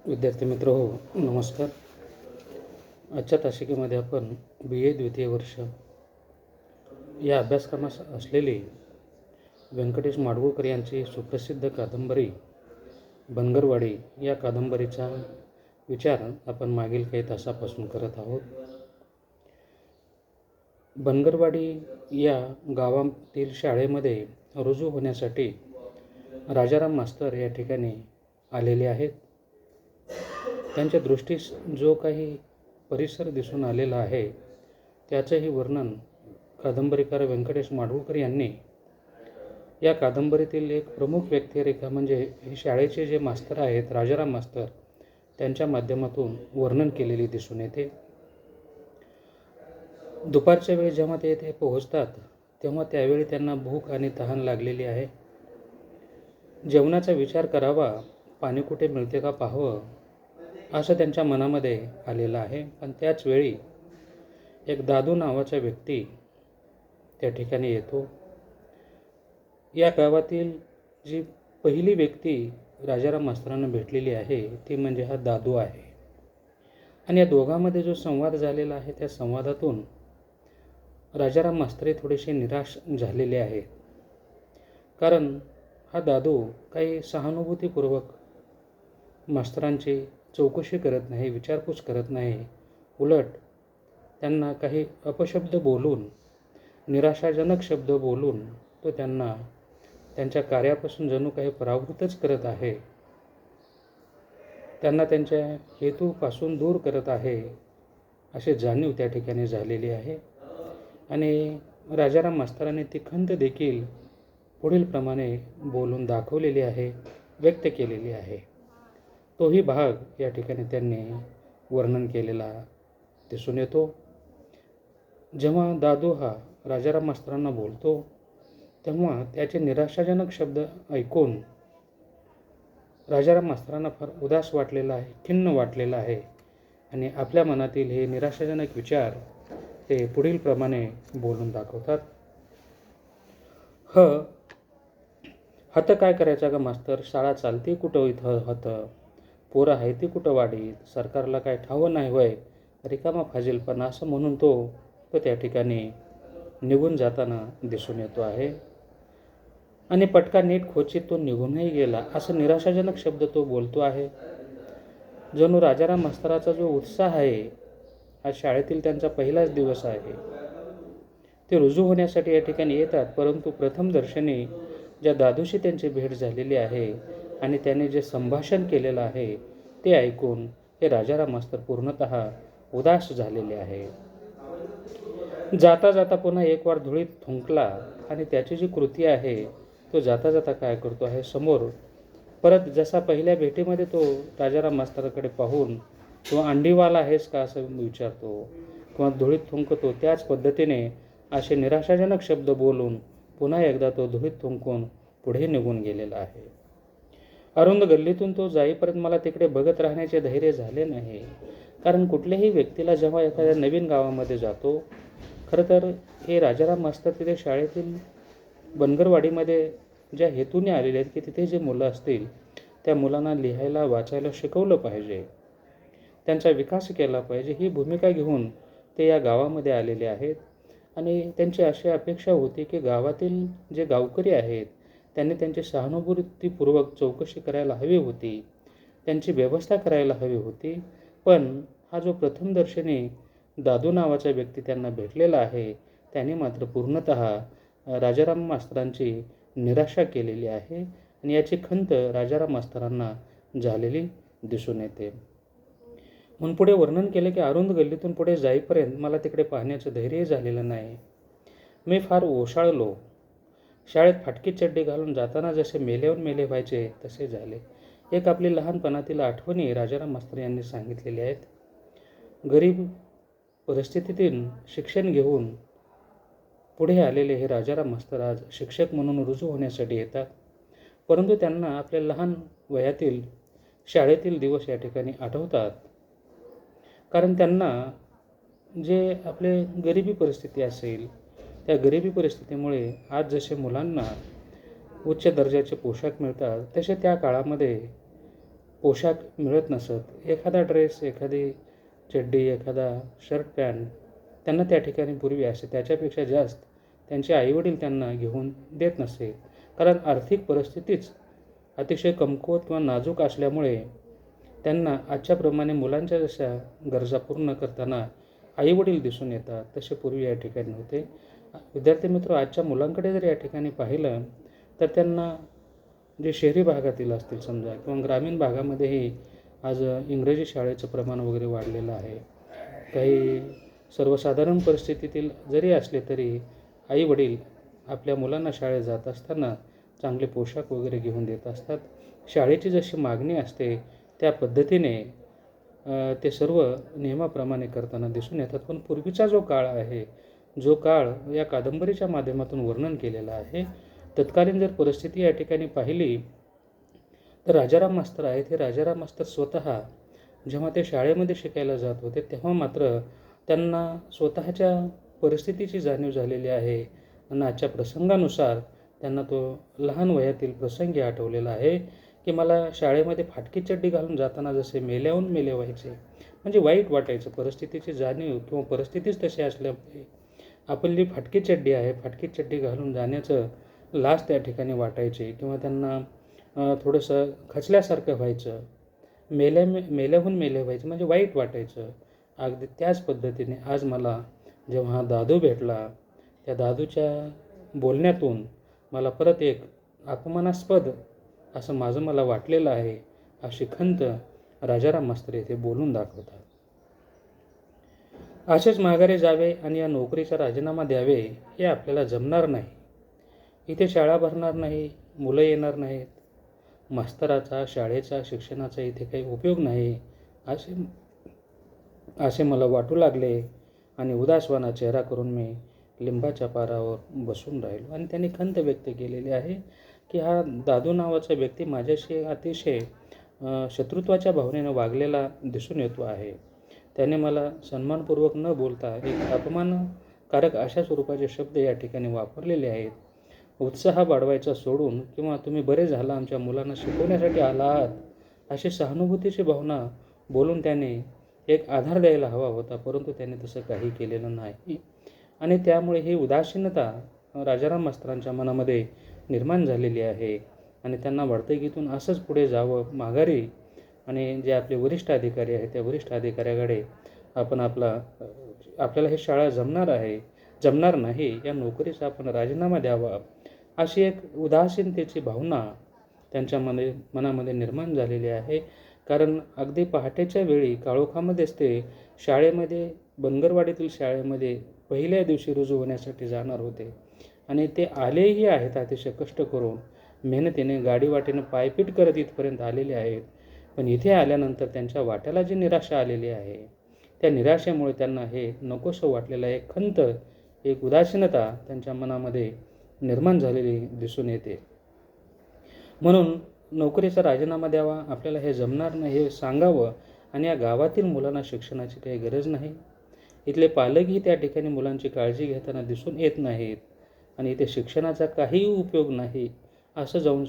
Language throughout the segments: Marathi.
विद्यार्थी मित्र हो, नमस्कार. आजच्या तासिकेमध्ये आपण BA द्वितीय वर्ष या अभ्यासक्रमास असलेली व्यंकटेश माडगूळकर यांची सुप्रसिद्ध कादंबरी बनगरवाडी या कादंबरीचा विचार आपण मागील काही तासापासून करत आहोत. बनगरवाडी या गावातील शाळेमध्ये रुजू होण्यासाठी राजाराम मास्तर या ठिकाणी आलेले आहेत. त्यांच्या दृष्टीस जो काही परिसर दिसून आलेला आहे त्याचंही वर्णन कादंबरीकार व्यंकटेश माडगूळकर यांनी या कादंबरीतील एक प्रमुख व्यक्तिरेखा म्हणजे हे शाळेचे जे मास्तर आहेत राजाराम मास्तर त्यांच्या माध्यमातून वर्णन केलेली दिसून येते. दुपारच्या वेळी जेव्हा ते येथे पोहोचतात तेव्हा त्यावेळी त्यांना भूक आणि तहान लागलेली आहे. जेवणाचा विचार करावा, पाणी कुठे मिळते का पाहावं असं त्यांच्या मनामध्ये आलेलं आहे. पण त्याच वेळी एक दादू नावाचा व्यक्ती त्या ठिकाणी येतो. या गावातील जी पहिली व्यक्ती राजाराम मास्तरांना भेटलेली आहे ती म्हणजे हा दादू आहे. आणि या दोघांमध्ये जो संवाद झालेला आहे त्या संवादातून राजाराम मास्तरे थोडेसे निराश झालेले आहेत. कारण हा दादू काही सहानुभूतीपूर्वक मास्तरांची चौकशी करत नाही, विचारपूस करत नाही. उलट त्यांना काही अपशब्द बोलून, निराशाजनक शब्द बोलून तो त्यांना त्यांच्या कार्यापासून जणू काही परावृत्तच करत आहे, त्यांना त्यांच्या हेतूपासून दूर करत आहे अशी जाणीव त्या ठिकाणी झालेली आहे. आणि राजाराम मास्तरांनी ती खंत देखील पुढील प्रमाणे बोलून दाखवलेली आहे, व्यक्त केलेली आहे. तोही भाग या ठिकाणी त्यांनी वर्णन केलेला दिसून येतो. जेव्हा दादू हा राजाराम मास्तरांना बोलतो तेव्हा त्याचे निराशाजनक शब्द ऐकून राजाराम मास्तरांना फार उदास वाटलेला आहे, खिन्न वाटलेला आहे. आणि आपल्या मनातील हे निराशाजनक विचार ते पुढील प्रमाणे बोलून दाखवतात. हत काय करायचा का मास्तर, शाळा चालते कुठं इथं हत, पोरं आहे ती कुठं वाडीत, सरकारला काय ठावं नाही वय, रिकामा फाजीलपणा असं म्हणून तो त्या ठिकाणी निघून जाताना दिसून येतो आहे. आणि पटका नीट खोचीत तो निघूनही गेला असं निराशाजनक शब्द तो बोलतो आहे. जणू राजाराम मास्तराचा जो उत्साह आहे, आज शाळेतील त्यांचा पहिलाच दिवस आहे, ते रुजू होण्यासाठी या ठिकाणी येतात. परंतु प्रथम दर्शनी ज्या दादूशी त्यांची भेट झालेली आहे आणि त्याने जे संभाषण केलेलं आहे ते ऐकून हे राजाराम मास्तर पूर्णतः उदास झालेले आहे. जाता जाता पुन्हा एक वार धुळीत थुंकला आणि त्याची जी कृती आहे तो जाता जाता काय करतो आहे, समोर परत जसा पहिल्या भेटीमध्ये तो राजाराम मास्तराकडे पाहून किंवा अंडीवाला आहेस का असं विचारतो किंवा धुळीत थुंकतो, त्याच पद्धतीने असे निराशाजनक शब्द बोलून पुन्हा एकदा तो धुळीत थुंकून पुढे निघून गेलेला आहे. अरुंद गल्लीतून तो जाईपर्यंत मला तिकडे बघत राहण्याचे धैर्य झाले नाही. कारण कुठल्याही व्यक्तीला जेव्हा एखाद्या नवीन गावामध्ये जातो, खरं तर हे राजाराम मास्तर तिथे शाळेतील बनगरवाडीमध्ये ज्या हेतूने आलेले आहेत की तिथे जे मुलं असतील त्या मुलांना लिहायला वाचायला शिकवलं पाहिजे, त्यांचा विकास केला पाहिजे, ही भूमिका घेऊन ते या गावामध्ये आलेले आहेत. आणि त्यांची अशी अपेक्षा होती की गावातील जे गावकरी आहेत त्यांनी त्यांची सहानुभूतीपूर्वक चौकशी करायला हवी होती, त्यांची व्यवस्था करायला हवी होती. पण हा जो प्रथमदर्शनी दादू नावाचा व्यक्ती त्यांना भेटलेला आहे त्याने मात्र पूर्णतः राजाराम मास्तरांची निराशा केलेली आहे आणि याची खंत राजाराम मास्तरांना झालेली दिसून येते. म्हणून पुढे वर्णन केले की अरुंद गल्लीतून पुढे जाईपर्यंत मला तिकडे पाहण्याचं धैर्य झालेलं नाही. मी फार ओशाळलो. शाळेत फाटकी चड्डी घालून जाताना जसे मेल्याहून मेले व्हायचे तसे झाले. एक आपली लहानपणातील आठवणी राजाराम मास्तर यांनी सांगितलेली आहेत. गरीब परिस्थितीतून शिक्षण घेऊन पुढे आलेले हे राजाराम मास्तर आज शिक्षक म्हणून रुजू होण्यासाठी येतात. परंतु त्यांना आपल्या लहान वयातील शाळेतील दिवस या ठिकाणी आठवतात. कारण त्यांना जे आपले गरिबी परिस्थिती असेल त्या गरिबी परिस्थितीमुळे आज जसे मुलांना उच्च दर्जाचे पोशाख मिळतात तसे त्या काळामध्ये पोशाख मिळत नसत. एखादा ड्रेस, एखादी चड्डी, एखादा शर्ट पॅन्ट त्यांना त्या ठिकाणी पूर्वी असे त्याच्यापेक्षा जास्त त्यांचे आईवडील त्यांना घेऊन देत नसे. कारण आर्थिक परिस्थितीच अतिशय कमकुवत किंवा नाजूक असल्यामुळे त्यांना आजच्याप्रमाणे मुलांच्या जशा गरजा पूर्ण करताना आईवडील दिसून येतात तसे पूर्वी या ठिकाणी होते. विद्यार्थी मित्र, आजच्या मुलांकडे जर या ठिकाणी पाहिलं तर त्यांना जे शहरी भागातील असतील समजा किंवा ग्रामीण भागामध्येही आज इंग्रजी शाळेचं प्रमाण वगैरे वाढलेलं आहे. काही सर्वसाधारण परिस्थितीतील जरी असले तरी आईवडील आपल्या मुलांना शाळेत जात असताना चांगले पोशाख वगैरे घेऊन देत असतात. शाळेची जशी मागणी असते त्या पद्धतीने ते सर्व नियमाप्रमाणे करताना दिसून येतात. पण पूर्वीचा जो काळ आहे, जो काळ या कादंबरीच्या माध्यमातून वर्णन केलेला आहे, तत्कालीन जर परिस्थिती या ठिकाणी पाहिली तर राजाराम मास्तर आहेत. हे राजाराम मास्तर स्वतः जेव्हा ते शाळेमध्ये शिकायला जात होते तेव्हा मात्र त्यांना स्वतःच्या परिस्थितीची जाणीव झालेली आहे आणि आजच्या प्रसंगानुसार त्यांना तो लहान वयातील प्रसंगी आठवलेला आहे की मला शाळेमध्ये फाटकी चड्डी घालून जाताना जसे मेल्याहून मेले व्हायचे, म्हणजे वाईट वाटायचं. परिस्थितीची जाणीव किंवा परिस्थितीच तशी असल्यामुळे आपली फाटकी चड्डी आहे, फाटकी चड्डी घालून जाण्याचं लाज त्या ठिकाणी वाटायचे किंवा त्यांना थोडंसं खचल्यासारखं व्हायचं, मेल्याहून मेले व्हायचं, म्हणजे वाईट वाटायचं. अगदी त्याच पद्धतीने आज मला जेव्हा हा दादू भेटला, त्या दादूच्या बोलण्यातून मला परत एक अपमानास्पद असं माझं मला वाटलेलं आहे, अशी खंत राजाराम मास्तर येथे बोलून दाखवतात. असेच माघारी जावे आणि या नोकरीचा राजीनामा द्यावे हे आपल्याला जमणार नाही. इथे शाळा भरणार नाही, मुलं येणार नाहीत, मास्तराचा, शाळेचा, शिक्षणाचा इथे काही उपयोग नाही असे मला वाटू लागले आणि उदासवाना चेहरा करून मी लिंबाच्या पारावर बसून राहिलो. आणि त्यांनी खंत व्यक्त केलेली आहे की हा दादू नावाचा व्यक्ती माझ्याशी अतिशय शत्रुत्वाच्या भावनेनं वागलेला दिसून येतो आहे. त्याने मला सन्मानपूर्वक न बोलता एक अपमानकारक अशा स्वरूपाचे शब्द या ठिकाणी वापरलेले आहेत. उत्साह वाढवायचा सोडून किंवा तुम्ही बरे झाला, आमच्या मुलांना शिकवण्यासाठी आला आहात, अशी सहानुभूतीची भावना बोलून त्याने एक आधार द्यायला हवा होता, परंतु त्याने तसं काही केलेलं नाही. आणि त्यामुळे ही उदासीनता राजाराम मास्तरांच्या मनामध्ये निर्माण झालेली आहे आणि त्यांना वाटतं की इथून असंच पुढे जावं माघारी आणि जे आपले वरिष्ठ अधिकारी आहेत त्या वरिष्ठ अधिकाऱ्याकडे आपण आपल्याला हे शाळा जमणार नाही, या नोकरीचा आपण राजीनामा द्यावा, अशी एक उदासीनतेची भावना त्यांच्या मनामध्ये निर्माण झालेली आहे. कारण अगदी पहाटेच्या वेळी काळोखामध्येच ते शाळेमध्ये, बनगरवाडीतील शाळेमध्ये पहिल्या दिवशी रुजू होण्यासाठी जाणार होते आणि ते आलेही आहेत. अतिशय कष्ट करून मेहनतीने गाडीवाटेनं पायपीट करत इथपर्यंत आलेले आहेत. पण इथे आल्यानंतर त्यांच्या वाट्याला जी निराशा आलेली आहे त्या निराशेमुळे त्यांना हे नकोसं वाटलेलं आहे. खंत, एक उदासीनता त्यांच्या मनामध्ये निर्माण झालेली दिसून येते. म्हणून नोकरीचा राजीनामा द्यावा, आपल्याला हे जमणार नाही हे सांगावं आणि या गावातील मुलांना शिक्षणाची काही गरज नाही. इथले पालकही त्या ठिकाणी मुलांची काळजी घेताना दिसून येत नाहीत आणि इथे शिक्षणाचा काहीही उपयोग नाही असं जाऊन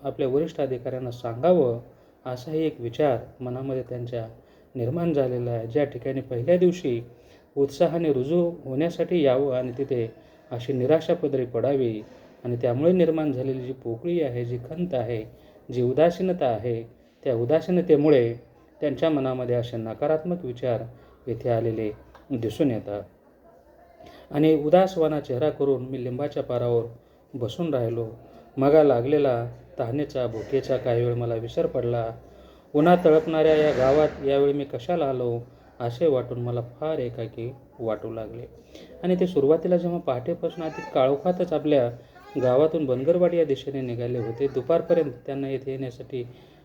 आपल्या वरिष्ठ अधिकाऱ्यांना सांगावं, असाही एक विचार मनामध्ये त्यांच्या निर्माण झालेला आहे. ज्या ठिकाणी पहिल्या दिवशी उत्साहाने रुजू होण्यासाठी यावं आणि तिथे अशी निराशा पदरी पडावी आणि त्यामुळे निर्माण झालेली जी पोकळी आहे, जी खंत आहे, जी उदासीनता आहे, त्या उदासीनतेमुळे त्यांच्या मनामध्ये असे नकारात्मक विचार येथे आलेले दिसून येतात. आणि उदासवाना चेहरा करून मी लिंबाच्या पारावर बसून राहिलो. मगा लागलेला तहानेचा, भुकेचा काही वेळ मला विसर पडला. उन्हात तळपणाऱ्या या गावात यावेळी मी कशाला आलो असे वाटून मला फार एकाकी वाटू लागले. आणि ते सुरुवातीला जेव्हा पहाटेपासून अति काळोखातच आपल्या गावातून बनगरवाडी या दिशेने निघाले होते, दुपारपर्यंत त्यांना येथे येण्यासाठी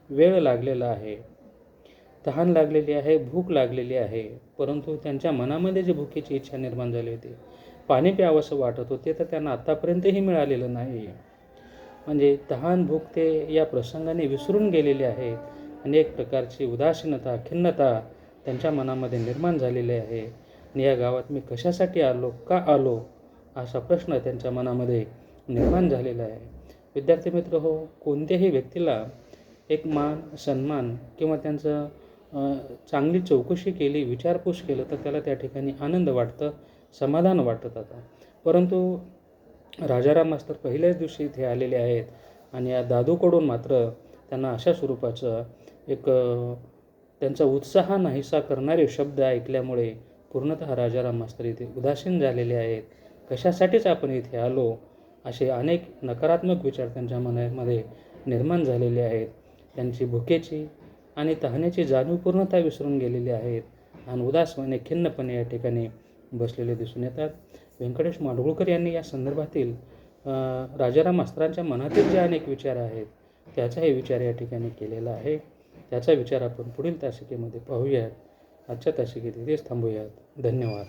वेळ लागलेला आहे, तहान लागलेली आहे, भूक लागलेली आहे, परंतु त्यांच्या मनामध्ये जी भुकेची इच्छा निर्माण झाली होती, पाणी प्यावंसं वाटत होते, तर त्यांना आत्तापर्यंतही मिळालेलं नाही. म्हणजे तहान, भूक ते या प्रसंगाने विसरून गेलेले आहेत आणि एक प्रकारची उदासीनता, खिन्नता त्यांच्या मनामध्ये निर्माण झालेली आहे. आणि या गावात मी कशासाठी आलो, का आलो असा प्रश्न त्यांच्या मनामध्ये निर्माण झालेला आहे. विद्यार्थी मित्र हो, कोणत्याही व्यक्तीला एक मान सन्मान किंवा त्यांचं चांगली चौकशी केली, विचारपूस केलं तर त्याला त्या ठिकाणी आनंद वाटतं, समाधान वाटतं आता. परंतु राजाराम मास्तर पहिल्याच दिवशी इथे आलेले आहेत आणि या दादूकडून मात्र त्यांना अशा स्वरूपाचं एक त्यांचा उत्साह नाहीसा करणारे शब्द ऐकल्यामुळे पूर्णतः राजाराम मास्तर इथे उदासीन झालेले आहेत. कशासाठीच आपण इथे आलो, असे अनेक नकारात्मक विचार त्यांच्या मनामध्ये निर्माण झालेले आहेत. त्यांची भुकेची आणि तहानेची जाणीव पूर्णतः विसरून गेलेली आहेत आणि उदासपणे खिन्नपणे या ठिकाणी बसलेले दिसून येतात. व्यंकटेश माडगूळकर यांनी या संदर्भातील राजाराम मास्तरांच्या मनातील जे अनेक विचार आहेत त्याचाही विचार या ठिकाणी केलेला आहे. त्याचा विचार आपण पुढील तासिकेमध्ये पाहूयात. आजच्या तासिकेत इथेच थांबूयात. धन्यवाद.